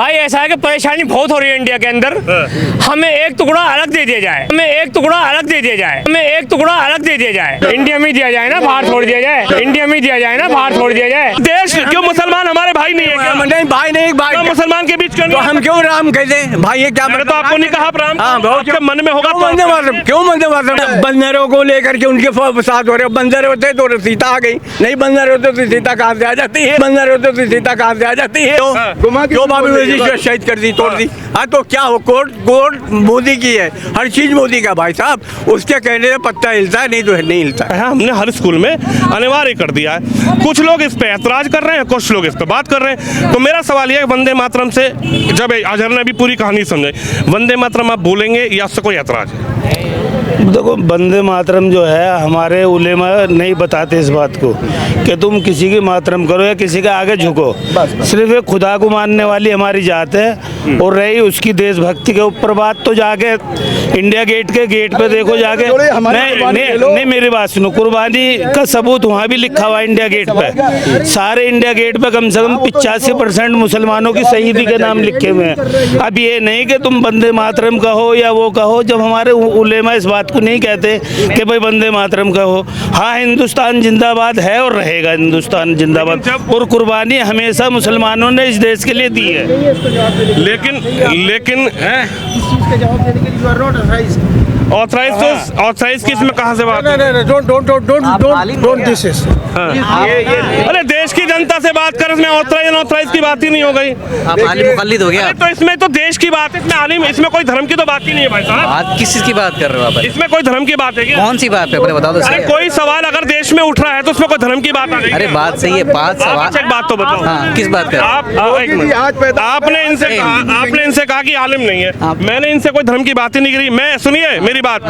भाई ऐसा है कि परेशानी बहुत हो रही है इंडिया के अंदर। हमें एक टुकड़ा अलग दे दिया जाए, हमें एक टुकड़ा अलग दे दिया जाए, हमें एक टुकड़ा अलग दे दिया जाए। इंडिया में दिया जाए ना, बाहर छोड़ दिया जाए। इंडिया में दिया जाए ना, बाहर छोड़ दिया जाए। देश क्यों मुसलमान हमारे भाई नहीं है क्या? नहीं भाई नहीं भाई, तो मुसलमान के बीच क्यों तो नहीं? हम क्यों राम कहते हैं भाई? ये क्या मैंने तो आपको नहीं कहा राम। हाँ, बहुत आपके मन में होगा तो वंदे मातरम क्यों वंदे मातरम? बंदरों को लेकर के उनके साथ हो रहे। बंदर होते तो सीता आ गई, नहीं बंदर होते तो सीता कहाँ से आ जाती है? बंदर होते तो सीता कहाँ से आ जाती है? क्यों बाबू शहीद कर दी, तोड़ दी? हाँ तो क्या हो, कोर्ट मोदी की है, हर चीज मोदी का भाई साहब। उसके कहने से पत्ता हिलता है, नहीं तो नहीं हिलता है। हमने हर स्कूल में अनिवार्य कर दिया है। कुछ लोग इस पे ऐतराज कर रहे हैं, कुछ लोग इस पे बात कर रहे हैं। तो मेरा सवाल यह है, वंदे मातरम से जब अजहर ने अभी पूरी कहानी समझाई, वंदे मातरम आप बोलेंगे या उससे कोई ऐतराज है? देखो, वंदे मातरम जो है, हमारे उलेमा नहीं बताते इस बात को कि तुम किसी की मातरम करो या किसी के आगे झुको। सिर्फ एक खुदा को मानने वाली हमारी जात है। और रही उसकी देशभक्ति के ऊपर बात, तो जाके इंडिया गेट के गेट पे देखो जाके। नहीं मेरी बात सुनो, कुर्बानी का सबूत वहाँ भी लिखा हुआ है इंडिया गेट पे। सारे इंडिया गेट पे कम से कम 85% मुसलमानों की शहीदी के नाम लिखे हुए हैं। अब ये नहीं कि तुम वंदे मातरम कहो या वो कहो, जब हमारे उलेमा इस बात को नहीं कहते कि भाई वंदे मातरम कहो। हाँ, हिंदुस्तान जिंदाबाद है और रहेगा हिंदुस्तान जिंदाबाद। और कुर्बानी हमेशा मुसलमानों ने इस देश के लिए दी है। लेकिन ऑथराइज किस में कहाँ से बात? अरे देश की जनता से बात कर, इसमें ऑथराइज की बात ही नहीं हो गई। आप आलिम मुक़ल्लिद हो गया। तो इसमें तो देश की बात है, इसमें आलिम, इसमें कोई धर्म की तो बात ही नहीं है भाई साहब। बात किस चीज़ की बात कर रहे हो आप? इसमें कोई धर्म की बात है क्या? कौन सी बात है, पहले बता दो। अरे कोई सवाल अगर देश में उठ रहा है तो उसमें कोई धर्म की बात आ गई? अरे बात सही है, बात सवाल। एक बात तो बताओ। हाँ, किस बात कर? आपने इनसे कहा कि आलिम नहीं है। मैंने इनसे कोई धर्म की बात ही नहीं करी। मैं, सुनिए मेरी बात,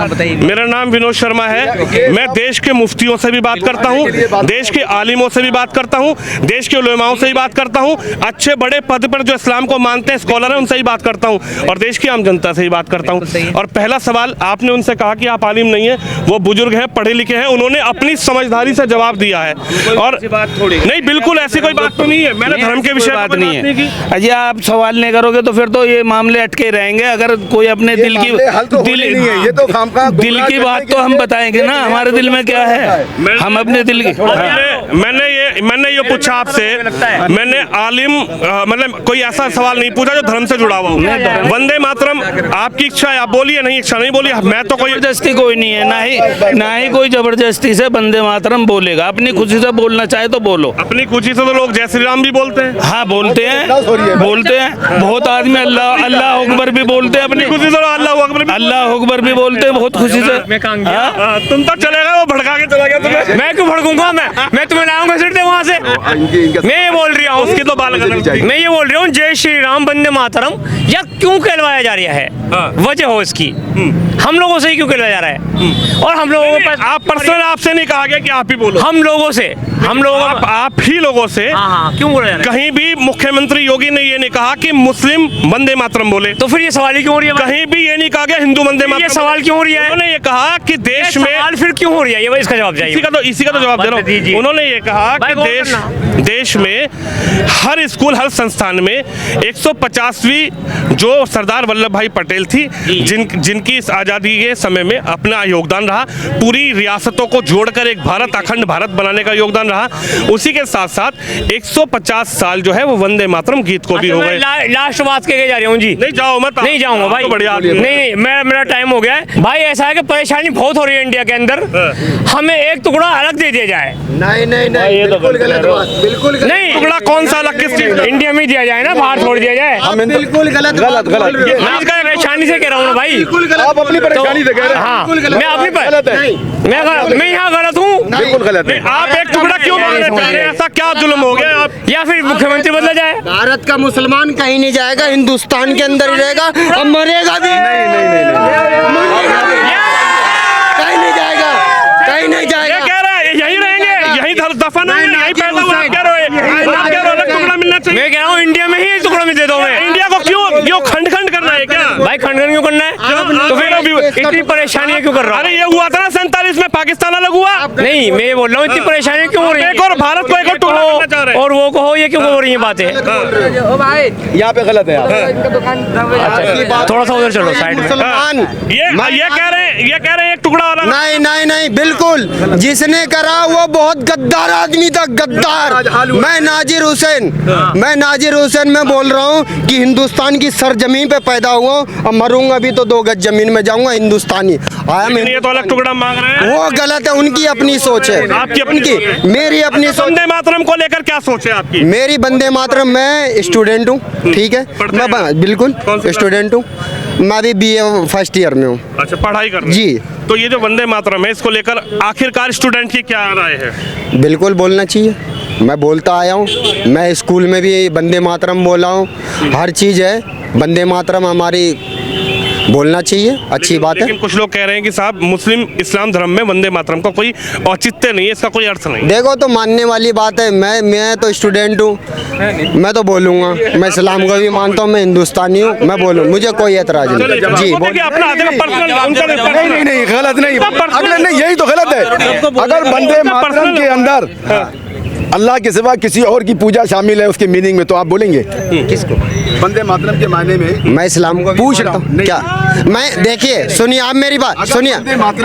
मेरा नाम विनोद शर्मा है। मैं देश के मुफ्तियों से भी बात करता हूँ, देश के आलिमों से भी बात करता हूँ, देश के उलेमाओं से भी बात करता हूँ, अच्छे बड़े पद पर जो इस्लाम को मानते हैं स्कॉलर हैं उनसे ही बात करता हूँ, और देश की आम जनता से ही बात करता हूँ। और पहला सवाल, आपने उनसे कहा कि आप आलिम नहीं है, वो बुजुर्ग हैं, पढ़े लिखे हैं, उन्होंने अपनी समझदारी से जवाब दिया है। और नहीं, बिल्कुल ऐसी कोई बात तो नहीं है। मैंने धर्म के विषय बात नहीं है। अजय, आप सवाल नहीं करोगे तो फिर तो ये मामले अटके रहेंगे। अगर कोई अपने दिल की बात तो हम बताएंगे ना, हमारे दिल में क्या है, हम अपने दिल की। मैंने ये पूछा आपसे, मैंने आलिम मतलब कोई ऐसा सवाल नहीं पूछा जो धर्म से जुड़ा हुआ हो। वंदे मातरम आपकी इच्छा है, आप बोलिए, नहीं इच्छा नहीं बोलिए। मैं तो कोई जबरदस्ती कोई नहीं है, ना ही कोई जबरदस्ती से वंदे मातरम बोलेगा। अपनी खुशी से बोलना चाहे तो बोलो। अपनी खुशी से तो लोग जय श्री राम भी बोलते हैं। हाँ, बोलते हैं। बहुत आदमी अल्लाह अकबर भी बोलते हैं अपनी खुशी से। अल्लाह अकबर भी बोलते हैं बहुत खुशी से। तुम तो चले गए, वो भड़का के चला गया तुम्हें। मैं क्यों भड़कूंगा? मैं तुम्हें लाऊंगा सिर से वहाँ से। मैं ये बोल रहा हूँ, उसकी तो बाल मैं ये बोल रहा हूँ, जय श्री राम वंदे मातरम या क्यों कहलवाया जा रहा है? वजह हो इसकी, हम लोगों से ही क्यों कहलवाया जा रहा है? और हम लोगों को आप पर्सनल आपसे नहीं कहा गया कि आप ही बोलो, हम लोगों से, आप ही लोगों से। क्यों बोला जा रहा है? कहीं भी मुख्यमंत्री योगी ने ये नहीं कहा कि मुस्लिम वंदे मातरम बोले। तो फिर ये सवाल ही क्यों हो रही है? कहीं भी ये नहीं कहा गया हिंदू वंदे मातरम। ये सवाल क्यों हो रही है? उन्होंने ये कहा कि देश में सवाल फिर क्यों हो रही है? ये इसका जवाब चाहिए। इसी का तो जवाब दे रहा हूँ। उन्होंने ये कहा कि देश में हर स्कूल, हर संस्थान में 150वीं जो सरदार वल्लभ भाई पटेल थी, जिनकी इस आज़ादी के समय में अपना योगदान रहा, पूरी रियासतों को जोड़कर एक भारत, अखंड भारत बनाने का योगदान रहा, उसी के साथ साथ 150 साल जो है वो वंदे मातरम गीत को भी हो गए। लास्ट बात के जा रहा हूँ जी। नहीं जाओ, मत नहीं जाऊंगा भाई। बढ़िया, नहीं, मेरा टाइम हो गया है भाई। ऐसा है कि परेशानी बहुत हो रही है इंडिया के अंदर। हमें एक टुकड़ा अलग दे दिया जाए। नहीं, बिल्कुल गलत बात, बिल्कुल नहीं। टुकड़ा कौन सा अलग, किस चीज? इंडिया में दिया जाए ना, बाहर छोड़ दिया जाए। बिल्कुल गलत मैं इसका परेशानी से कह रहा हूँ ना भाई। आप अपनी परेशानी से कह रहे हैं। हाँ, मैं अपनी मैं यहाँ गलत हूँ। बिल्कुल गलत है। आप एक टुकड़ा क्यों बोलना चाह रहे हैं? ऐसा क्या जुल्म हो गया आप? या फिर मुख्यमंत्री बदला जाए? भारत का मुसलमान कहीं नहीं जाएगा, हिंदुस्तान के अंदर ही रहेगा और मरेगा भी। कहीं नहीं जाएगा, कहीं नहीं जाएगा। कह रहा है यहीं रहेंगे, यहीं दफन होंगे, यहीं पैदा हुआ। कह रहे हो अलग टुकड़ा मिलना चाहिए। मैं कह रहा हूँ इंडिया में ही टुकड़ा में दे दो। मैं इंडिया को क्यों खंड खंड करना है क्या? भाई खंडन क्यों करना है? तो फिर इतनी परेशानी क्यों कर रहा अरे हूँ? ये हुआ था ना 47 में, पाकिस्तान अलग हुआ। नहीं, मैं ये बोल रहा हूँ इतनी परेशानी क्यों हो रही है? एक और भारत को एक और टुकड़ा करना चाह रहे हैं। और वो कहो ये क्यों हो रही है बातें? यहाँ पे गलत है आप। थोड़ा सा उधर चलो साइड में। मुसलमान ये कह रहे हैं एक टुकड़ा वाला। नहीं नहीं नहीं, बिल्कुल जिसने करा वो बहुत गद्दार आदमी था, गद्दार। मैं नाजिर हुसैन मैं बोल रहा हूँ कि हिंदुस्तान की सरजमीन पे पैदा हुआ और मरूंगा भी तो 2 गज जमीन में जाऊंगा, हिंदुस्तानी। ये तो अलग टुकड़ा मांग रहे हैं। वो गलत है, उनकी अपनी सोच है। आपकी अपनी उनकी, सोच है। मेरी अपनी सोच। वंदे मातरम को लेकर क्या सोच है आपकी? मेरी वंदे मातरम, मैं स्टूडेंट हूँ, ठीक है, पढ़ते मैं हैं? बिल्कुल कौन सी स्टूडेंट हूँ, मैं भी BA फर्स्ट ईयर में हूँ। अच्छा, पढ़ाई कर रहे हैं। जी। तो ये जो वंदे मातरम है, इसको लेकर आखिरकार स्टूडेंट की क्या राय है? बिल्कुल बोलना चाहिए, मैं बोलता आया हूँ, मैं स्कूल में भी वंदे मातरम बोला हूँ, हर चीज़ है, वंदे मातरम हमारी बोलना चाहिए, अच्छी बात है। लेकिन कुछ लोग कह रहे हैं कि साहब मुस्लिम इस्लाम धर्म में वंदे मातरम का कोई औचित्य नहीं है, इसका कोई अर्थ नहीं। देखो तो मानने वाली बात है, मैं तो स्टूडेंट हूँ, मैं तो बोलूँगा, मैं इस्लाम को भी मानता हूँ, मैं हिंदुस्तानी हूँ, मैं बोलूँ, मुझे कोई एतराज नहीं। जी देखिए, अपना पर्सनल नहीं गलत नहीं, अगले नहीं, यही तो गलत है। अगर वंदे मातरम के अंदर अल्लाह के सिवा किसी और की पूजा शामिल है उसके मीनिंग में, तो आप बोलेंगे किसको? वंदे मातरम के मायने में मैं इस्लाम को पूछ रहा हूँ क्या? मैं देखिए, सुनिए आप मेरी बात सुनिए,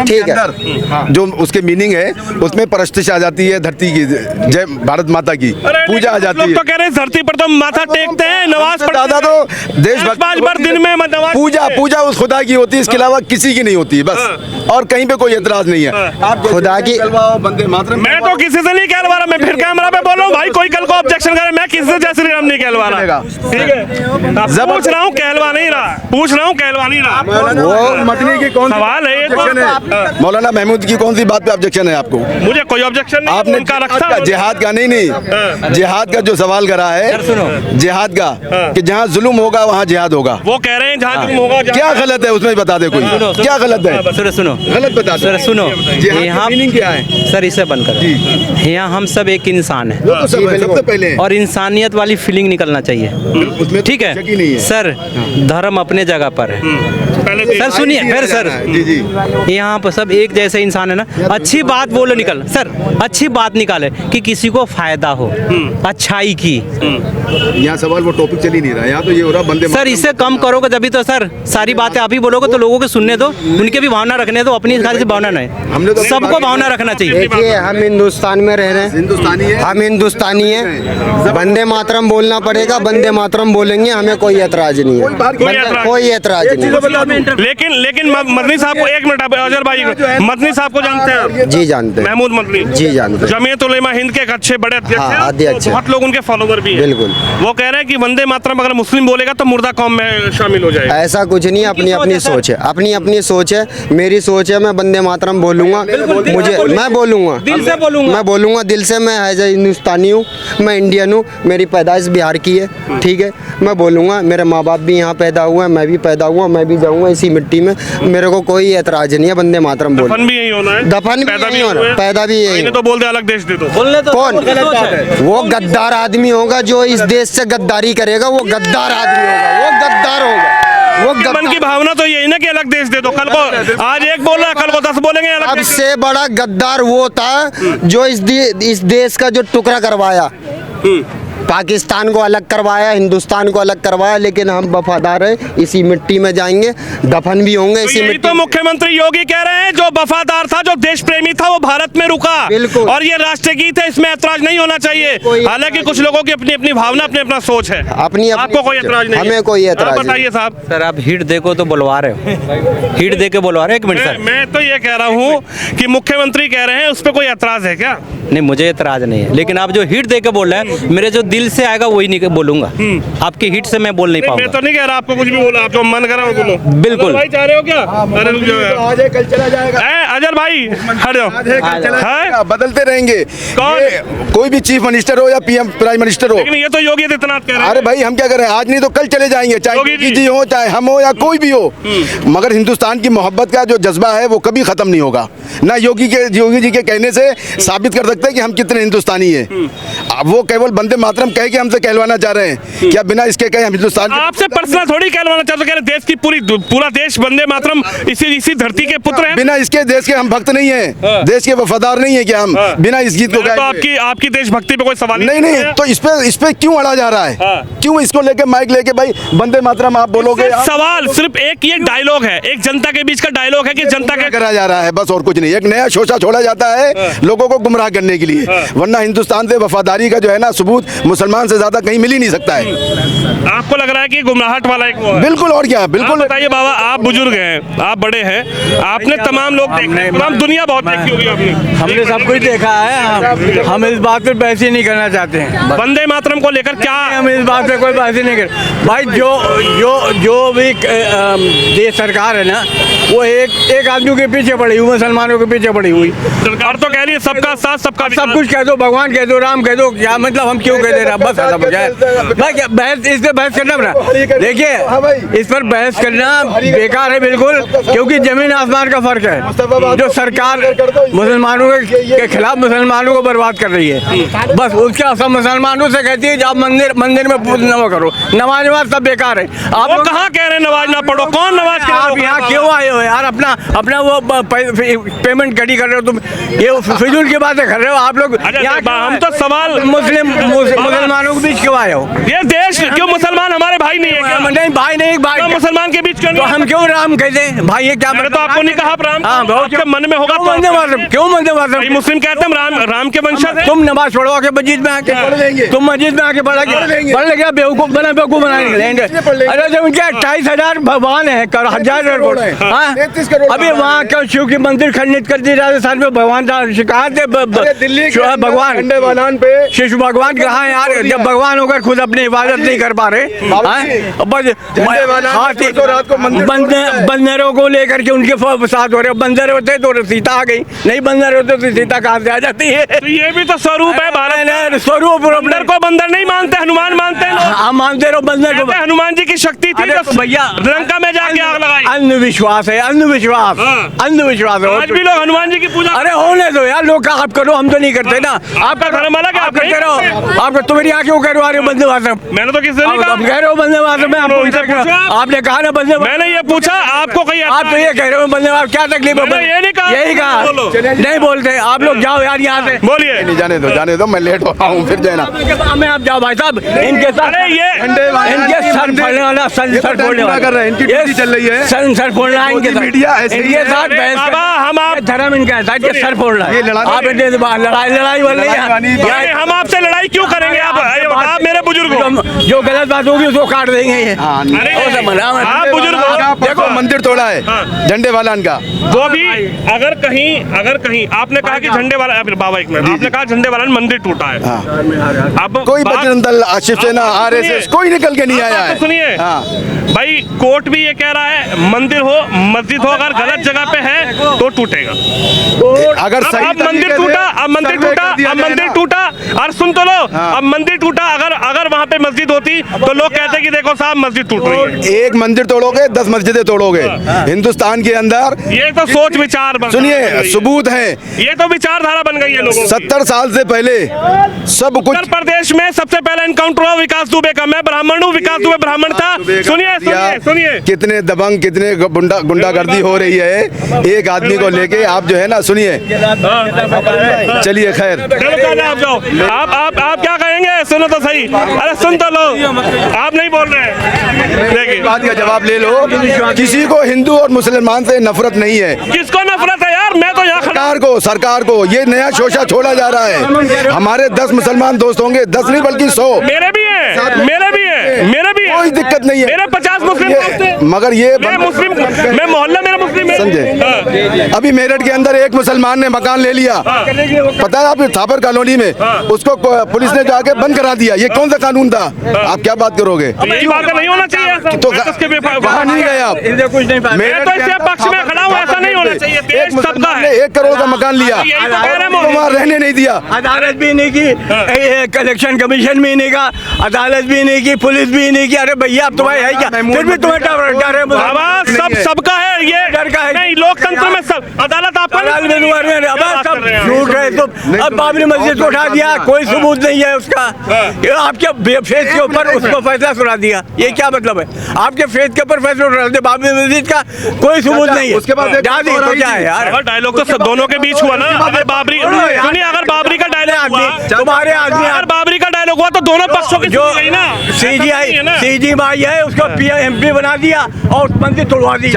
ठीक है, जो उसके मीनिंग है उसमें परस्तिश आ जाती है, धरती की जय भारत माता की पूजा आ जाती है। तो कह रहे हैं धरती पर तो माथा टेकते हैं, नमाज पढ़ते दादा तो देशभक्त 5 बार दिन में नमाज पूजा उस खुदा की होती है, इसके अलावा किसी की नहीं होती, बस। और कहीं पे कोई एतराज नहीं है। आप खुदा की वंदे मातरम, मैं तो किसी से नहीं कहलवा रहा, मैं फिर कैमरा पे बोल रहा हूँ भाई, कोई कल को ऑब्जेक्शन करे, मैं किसी से जय श्री राम नहीं कहलवा रहा, ठीक है? पूछ रहा हूँ, कहलवा नहीं रहा, वो मदनी की कौन सवाल है ये तो। मौलाना महमूद की कौन सी बात पे ऑब्जेक्शन है आपको? मुझे कोई ऑब्जेक्शन नहीं, आपने उनका रखा जिहाद का नहीं, जिहाद का जो सवाल करा है, जिहाद का कि जहाँ जुल्म होगा वहाँ जिहाद होगा। वो कह रहे हैं जहाँ जुल्म होगा, क्या गलत है उसमें बता दे कोई, क्या गलत है? सुनो गलत बता सर, सुनो, यहाँ मीनिंग क्या है? सर इसे बंद कर। यहाँ हम सब एक इंसान है वो तो सब है, सबसे पहले है। और इंसानियत वाली फीलिंग निकलना चाहिए, उसमें ठीक शक ही नहीं है है। सर? धर्म अपने जगह पर है सर, सुनिए फिर सर, जी यहाँ पर सब एक जैसे इंसान है ना। अच्छी बात बोलो, निकल सर, अच्छी बात निकाले कि किसी को फायदा हो, अच्छाई की। यहाँ सवाल वो टॉपिक चल ही नहीं रहा, यहाँ तो ये हो रहा बंदे सर इसे कम करोगे जब तो सर सारी बातें आप ही बोलोगे तो लोगों को सुनने दो, उनके भी भावना रखने दो, अपनी सारी भावना हमने नहीं, तो सबको भावना रखना चाहिए। देखिए, हम हिंदुस्तान में रह रहे हैं, हिंदुस्तानी है, हम हिंदुस्तानी हैं, वंदे मातरम बोलना पड़ेगा, वंदे मातरम बोलेंगे, हमें कोई एतराज नहीं है, कोई एतराज नहीं। लेकिन मदनी साहब को, एक मिनट, अजहर भाई, मदनी साहब को जानते हैं आप? जी जानते हैं, महमूद मदनी जी जानते हैं। जमीयत उलेमा हिंद के एक अच्छे बड़े अध्यक्ष हाँ, हैं, अध्यक्ष हैं। बहुत लोग उनके फॉलोवर भी हैं। बिल्कुल। वो कह रहे हैं कि वंदे मातरम अगर मुस्लिम बोलेगा तो मुर्दा कौम में शामिल हो जाएगा। ऐसा कुछ नहीं, अपनी अपनी सोच है, अपनी अपनी सोच है। मेरी सोच है, मैं वंदे मातरम बोलूंगा, मुझे, मैं बोलूंगा, दिल से बोलूंगा, मैं बोलूंगा दिल से। मैं एज ए हिंदुस्तानी हूँ, मैं इंडियन हूँ, मेरी पैदाइश बिहार की है, ठीक है, मैं बोलूंगा। मेरे माँ बाप भी यहाँ पैदा हुए हैं, मैं भी पैदा हुआ, मैं भी जाऊँगा इसी मिट्टी में, मेरे को कोई एतराज नहीं है वंदे मातरम बोल। दफन भी यही होना है, दफन भी यही होना, पैदा भी यही तो बोल दे अलग देश दे दो। कौन? वो गद्दार आदमी होगा जो इस देश से गद्दारी करेगा, वो गद्दार आदमी होगा, वो गद्दार होगा, वो मन की भावना तो यही ना कि अलग देश दे दो। कल को आज एक बोल रहा है, कल को 10 बोलेंगे अलग देश। सबसे बड़ा गद्दार वो था जो इस देश का जो टुकड़ा करवाया, पाकिस्तान को अलग करवाया, हिंदुस्तान को अलग करवाया, लेकिन हम वफादार हैं, इसी मिट्टी में जाएंगे, दफन भी होंगे इसी यही मिट्टी तो मुख्यमंत्री योगी कह रहे हैं, जो वफादार था, जो देश प्रेमी था, वो भारत में रुका। बिल्कुल। और ये राष्ट्रगीत है, इसमें ऐतराज नहीं होना चाहिए। हालांकि कुछ लोगों की अपनी अपनी भावना, अपनी अपना सोच है, अपनी आपको कोई ऐतराज नहीं है। हमें कोई ऐतराज नहीं। बताइए साहब। सर आप हिट देखो तो बुलवा रहे हो, हिट दे के बुलवा रहे हो। एक मिनट सर, मैं तो ये कह रहा हूँ कि मुख्यमंत्री कह रहे हैं, उस पर कोई ऐतराज है क्या? नहीं मुझे एतराज नहीं है, लेकिन आप जो हिट दे के बोल रहे हैं, मेरे जो दिल से आएगा वही नहीं बोलूंगा। आपकी हिट से मैं बोल नहीं मैं पाऊंगा। तो नहीं कह रहा आपको कुछ भी बोला, आपको मन करा बोलो। बिल्कुल। भाई चाह रहे हो क्या? अरे रुक जाओ, आज है कल चला जाएगा, अजहर भाई हट जाओ। आज है कल चला है? जाएगा, बदलते रहेंगे। कौन? ये कोई भी चीफ मिनिस्टर हो या पीएम प्राइम मिनिस्टर हो। लेकिन ये तो योगी आदित्यनाथ कह रहे हैं। अरे भाई हम क्या करें, आज नहीं तो कल चले जाएंगे, चाहे योगी योगी जी। जी हो, चाहे हम हो, या कोई भी हो। मगर हिंदुस्तान की मोहब्बत का जो जज्बा है वो कभी खत्म नहीं होगा। ना योगी जी के कहने से साबित कर सकते हैं कि हम कितने हिंदुस्तानी हैं। वो केवल वंदे मातरम कह के हमसे कहलवाना चाह रहे हैं। क्या बिना इसके कहे हम हिंदुस्तान आपसे पर्सनल थोड़ी कहलवाना चाहते हो, कह रहे देश की पूरा देश वंदे मातरम इसी धरती के पुत्र हैं। बिना इसके देश के हम भक्त नहीं है, देश के वफादार नहीं है क्या हम बिना इस गीत को तो गाए? आपकी देशभक्ति पे कोई सवाल नहीं, तो इस पे क्यों अड़ा जा रहा है? क्यों इसको लेके माइक लेके भाई वंदे मातरम आप बोलोगे? सवाल सिर्फ एक ये डायलॉग है, एक जनता के बीच का डायलॉग है कि जनता के करा जा रहा है, बस और कुछ नहीं। एक नया शोषा छोड़ा जाता है लोगों को गुमराह करने के लिए, वरना हिंदुस्तान से वफादारी का जो है ना सबूत मुसलमान से ज्यादा कहीं मिल ही नहीं सकता है। आपको लग रहा है कि गुमराहट वाला एक वो है? बिल्कुल, और क्या, बिल्कुल। बताइए बाबा, आप बुजुर्ग हैं, आप बड़े हैं, आपने तमाम लोग देखे, तमाम दुनिया बहुत देखी होगी आपने। हमने सब कुछ देखा है, हम इस बात पर बहस ही नहीं करना चाहते हैं। वंदे मातरम को लेकर क्या हम इस बात पे कोई बहस ही नहीं कर भाई। जो भी देश सरकार है ना, वो एक आदमी के पीछे पड़ी हुई, मुसलमानों के पीछे पड़ी हुई। सरकार तो कह रही है सबका साथ सबका सब कुछ कह दो, भगवान कह दो, राम कह दो, क्या मतलब हम क्यों कह दे रहे हैं? बस खत्म हो जाए। बहस इस पे बहस करना ना, देखिए इस पर बहस करना बेकार है बिल्कुल, क्योंकि जमीन आसमान का फर्क है। जो सरकार मुसलमानों के खिलाफ मुसलमानों को बर्बाद कर रही है, बस उसका सब मुसलमानों से कहती है आप मंदिर में नमाज करो, नमाज सब बेकार है। आप वो कहाँ कह रहे हैं नमाज ना पढ़ो? कौन नमाज कह रहा है? आप यहाँ क्यों आए हो यार? अपना वो पेमेंट कटी कर रहे हो तुम, ये फिजूल की बातें कर रहे हो आप लोग। हम तो सवाल मुसलमानों के बीच क्यों आए हो? ये देश क्यों मुसलमान हमारे भाई नहीं है क्या? नहीं भाई नहीं, भाई मुसलमान के बीच क्यों तो नहीं? हम क्यों राम कहते हैं भाई? ये क्या मैंने तो आपको नहीं कहा राम, आपके मन में होगा वंदे मातरम क्यों? वंदे मातरम मुस्लिम कहते हैं राम के वंशज हैं। तुम नमाज पढ़ो आके मस्जिद में आके, तुम मस्जिद में आके पढ़ लेंगे, बेवकूफ बनाएंगे। अरे जब उनके 28,000 भगवान है, 1,000 अभी वहाँ क्यों शिव की मंदिर खंडित कर दी राजस्थान में? भगवान शिकायत है भगवान पे, शिशु भगवान कहाँ है यार? जब भगवान होकर खुद अपनी इबादत नहीं कर पा रहे, बंदरों को लेकर के उनके साथ हो रहे। बंदर होते तो सीता आ गई, नहीं बंदर होते तो सीता कहाँ से आ जाती है? तो ये भी तो स्वरूप है भारत। स्वरूप बंदर को बंदर नहीं मानते, हनुमान मानते हैं। हम मानते रहो बंदर को। हनुमान जी की शक्ति थी तो भैया लंका में जाके आग लगाई। अंधविश्वास है, अंधविश्वास अंधविश्वास है। आज भी लोग हनुमान जी की पूजा। अरे होने दो यार, लोग आप करो, हम तो नहीं करते ना। आपका धर्म अलग है, आप करते रहो। आप तुम्हारी यहाँ क्यों करवा रहे हो वंदे मातरम? मैंने तो किसी ने आप कह रहे हो वंदे मातरम में, आपने कहा ना वंदे। मैंने ये पूछा आपको, कहीं आप तो ये कह रहे हो वंदे मातरम, क्या तकलीफ है? ये नहीं कहा, यही कहा नहीं बोलते आप लोग। जाओ यार यहाँ से, बोलिए। नहीं जाने दो मैं लेट हो रहा हूँ, फिर जाना मैं आप जाओ भाई साहब। इनके साथ इनके सर फोड़ने वाला, सर फोड़ने वाला कर रहे हैं, इनकी ड्यूटी चल रही है। सर फोड़ना है इनके साथ, बाबा हम आप धर्म इनका है, इनके सर फोड़ना है। आप लड़ाई बोल रही है, हम आपसे लड़ाई क्यों करेंगे? आप मेरे बुजुर्ग हो, जो गलत बात होगी उसको काट देंगे ये। आप बुजुर्ग हो, देखो मंदिर तोड़ा है झंडे वाला इनका। वो भी अगर कहीं आपने कहा कि झंडे वाला, बाबा एक मिनट, आपने कहा झंडे वाला मंदिर टूटा है। अब कोई बजरंग दल, शिवसेना, आरएसएस कोई निकल के नहीं आया है। सुनिए भाई, कोर्ट भी ये कह रहा है मंदिर हो मस्जिद हो, अगर गलत जगह पे है तो टूटेगा। अगर अब मंदिर टूटा, अब मंदिर टूटा, और सुन तो लो, अब मंदिर टूटा, अगर वहाँ पे मस्जिद होती तो लोग कहते कि देखो साहब मस्जिद टूट रही है। एक मंदिर तोड़ोगे 10 मस्जिदें तोड़ोगे हिंदुस्तान के अंदर। ये तो सोच विचार, सुनिए सबूत है, ये तो विचारधारा बन गई है लोगों की। 70 साल से पहले सब कुछ। उत्तर प्रदेश में सबसे पहले एनकाउंटर हुआ विकास दुबे का। मैं ब्राह्मण हूँ, विकास दुबे ब्राह्मण था। सुनिए कितने दबंग, कितने गुंडागर्दी हो रही है एक आदमी को लेके। आप जो है ना, सुनिए, चलिए खैर, आप जाओ। आप क्या कहेंगे? सुनो तो सही। अरे सुन तो लो, आप नहीं बोल रहे। देखिए बात का जवाब ले लो। किसी को हिंदू और मुसलमान से नफरत नहीं है। किसको नफरत है यार? मैं तो यहाँ सरकार को ये नया शोषा छोड़ा जा रहा है। हमारे 10 मुसलमान दोस्त होंगे, 10 नहीं बल्कि 100। मेरे भी है, मेरे भी है, कोई दिक्कत नहीं है। मेरे 50 मुस्लिम दोस्त हैं। मगर ये मुस्लिम, मैं मोहल्ला मेरा मुस्लिम है, समझे? अभी मेरठ के अंदर एक मुसलमान ने मकान ले लिया, पता है आप, थापर कॉलोनी में। उसको पुलिस ने जाके बंद करा दिया। ये कौन सा कानून था? आप क्या बात करोगे? यही बात नहीं होना चाहिए। तो वहाँ नहीं गए आप। मैं तो इसके पक्ष में खड़ा हूँ, ऐसा नहीं होना चाहिए। देश सबका है। 1 करोड़ का मकान लिया, वहाँ रहने नहीं दिया। अदालत भी नहीं की, इलेक्शन कमीशन भी नहीं का, अदालत भी नहीं की, पुलिस भी नहीं की। अरे भैया अब तुम्हारे है क्या? फिर भी तुम्हें डर है आवाज सब सबका है, ये डर का है। नहीं, लोकतंत्र में सब अदालत आपका झूठ है। तो अब बाबरी मस्जिद को उठा दिया, कोई सबूत नहीं है उसका, आपके फेस के ऊपर उसको फैसला सुना दिया, ये क्या मतलब है? आपके फेस के ऊपर फैसला सुना दिया, बाबरी मस्जिद का कोई सबूत नहीं है। उसके बाद एक क्या और क्या है यार? अगर डायलॉग तो सब दोनों के बीच हुआ ना, अगर बाबरी सुनिए, अगर बाबरी का डायलॉग हुआ, तुम्हारे आदमी अगर बाबरी का डायलॉग हुआ तो दोनों पक्षों की जो सुनी गई ना। CGI है उसको MP बना दिया और मंदिर तोड़वा दी।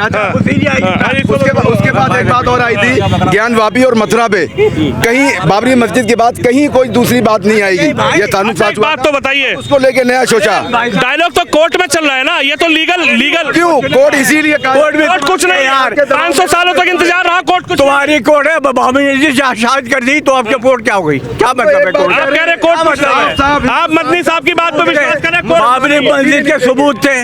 उसके बाद एक बात और आई थी, ज्ञान वापी और मथुरा पे कहीं बाबरी मस्जिद के बाद कहीं कोई दूसरी बात नहीं आएगी। ये कानून अच्छा, एक बात तो बताइए, उसको लेके नया सोचा। डायलॉग तो कोर्ट में चल रहा है ना, ये तो लीगल क्यों कोर्ट इसीलिए कोर्ट कुछ नहीं यार, 500 सालों तक इंतजार रहा, कोर्ट कुछ तुम्हारी कोर्ट है, बाबरी मस्जिद शायद कर दी तो आपके कोर्ट क्या हो गई? क्या मतलब है कोर्ट? आप कह रहे कोर्ट मतलब है, आप मदनी साहब की बात पर विश्वास करें। बाबरी मस्जिद के सबूत थे,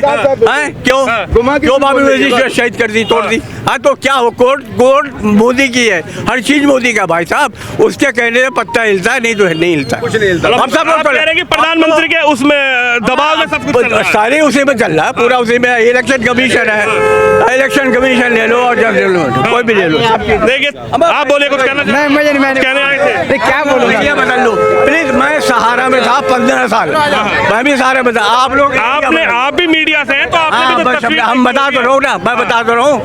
क्यों बाबरी मस्जिद शहीद कर दी, तोड़ दी? हाँ तो क्या हो? कोर्ट मोदी की है, हर चीज मोदी का भाई साहब, उसके कहने से पत्ता हिलता है, नहीं तो नहीं हिलता। हम सब लोग कह रहे हैं कि प्रधानमंत्री के उसमें दबाव में सब कुछ चल रहा है। सारे उसी में चल रहा है, पूरा उसी में। इलेक्शन कमीशन है, इलेक्शन कमीशन ले लो और जब ले लो, कोई भी ले लो। देखिए आप बोले कुछ कहना कहने आए थे, क्या बोलो? ये बदल लो प्लीज। मैं सहारा में था 15 साल, मैं भी सहारा में था। आप लोग आप भी मीडिया से हैं तो आपने भी तो तस्वीर हम बता तो रहा हूँ ना, मैं बता तो रहा हूँ।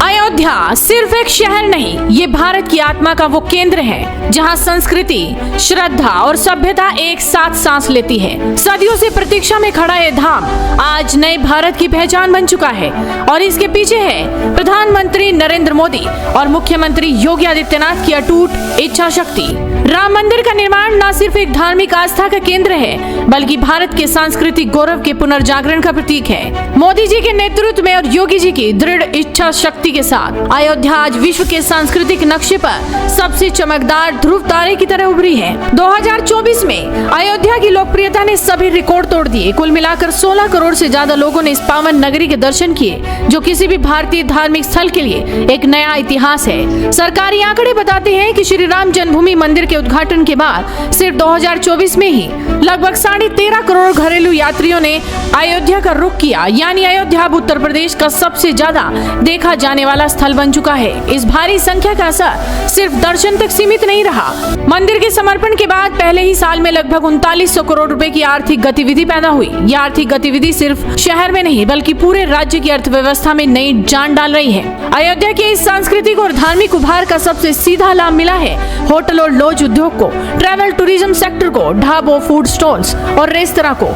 अयोध्या सिर्फ एक शहर नहीं, ये भारत की आत्मा का वो केंद्र है जहाँ संस्कृति, श्रद्धा और सभ्यता एक साथ सांस लेती है। सदियों से प्रतीक्षा में खड़ा ये धाम आज नए भारत की पहचान बन चुका है और इसके पीछे है प्रधानमंत्री नरेंद्र मोदी और मुख्यमंत्री योगी आदित्यनाथ की अटूट इच्छा शक्ति। राम मंदिर का निर्माण न सिर्फ एक धार्मिक आस्था का केंद्र है, बल्कि भारत के सांस्कृतिक गौरव के पुनर्जागरण का प्रतीक है। मोदी जी के नेतृत्व में और योगी जी की दृढ़ इच्छा शक्ति के साथ अयोध्या आज विश्व के सांस्कृतिक नक्शे पर सबसे चमकदार ध्रुव तारे की तरह उभरी है। 2024 में अयोध्या की लोकप्रियता ने सभी रिकॉर्ड तोड़ दिए। कुल मिलाकर 16 करोड़ से ज्यादा लोगों ने इस पावन नगरी के दर्शन किए, जो किसी भी भारतीय धार्मिक स्थल के लिए एक नया इतिहास है। सरकारी आंकड़े बताते हैं कि श्री राम जन्मभूमि मंदिर के उद्घाटन के बाद सिर्फ 2024 में ही लगभग 13.5 करोड़ घरेलू यात्रियों ने अयोध्या का रुख किया, यानी अयोध्या अब उत्तर प्रदेश का सबसे ज्यादा देखा जाने वाला स्थल बन चुका है। इस भारी संख्या का असर सिर्फ दर्शन तक सीमित नहीं रहा। मंदिर के समर्पण के बाद पहले ही साल में लगभग 3900 करोड़ रुपए की आर्थिक गतिविधि पैदा हुई। यह आर्थिक गतिविधि सिर्फ शहर में नहीं बल्कि पूरे राज्य की अर्थव्यवस्था में नई जान डाल रही है। अयोध्या के इस सांस्कृतिक और धार्मिक उभार का सबसे सीधा लाभ मिला है होटल और लॉज उद्योग को, ट्रैवल टूरिज्म सेक्टर को, ढाबों, फूड स्टॉल्स और रेस्तरां को,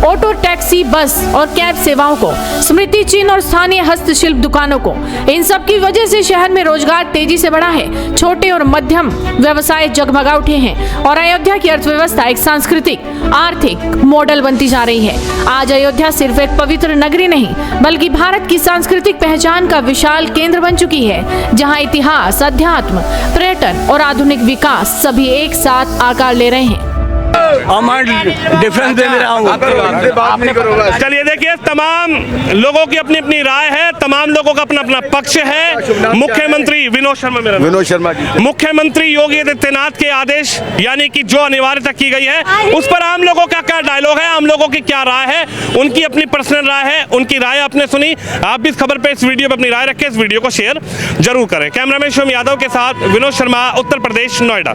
ऑटो, टैक्सी, बस और कैब सेवाओं को, स्मृति चिन्ह और स्थानीय हस्तशिल्प दुकानों को। इन सब की वजह से शहर में रोजगार तेजी से बढ़ा है, छोटे और मध्यम व्यवसाय जगमगा उठे हैं और अयोध्या की अर्थव्यवस्था एक सांस्कृतिक आर्थिक मॉडल बनती जा रही है। आज अयोध्या सिर्फ एक पवित्र नगरी नहीं बल्कि भारत की सांस्कृतिक पहचान का विशाल केंद्र बन चुकी है, जहां इतिहास, अध्यात्म, पर्यटन और आधुनिक विकास सभी एक साथ आकार ले रहे हैं। डिफरेंस दे रहा हूँ। चलिए देखिए, तमाम लोगों की अपनी अपनी राय है, तमाम लोगों का अपना अपना पक्ष है। मुख्यमंत्री विनोद शर्मा जी, मुख्यमंत्री योगी आदित्यनाथ के आदेश यानी कि जो अनिवार्यता की गई है, उस पर आम लोगों का क्या डायलॉग है, आम लोगों की क्या राय है, उनकी अपनी पर्सनल राय है, उनकी राय आपने सुनी। आप भी इस खबर पे, इस वीडियो पे अपनी राय रखें, इस वीडियो को शेयर जरूर करें। कैमरामैन शिवम यादव के साथ विनोद शर्मा, उत्तर प्रदेश, नोएडा।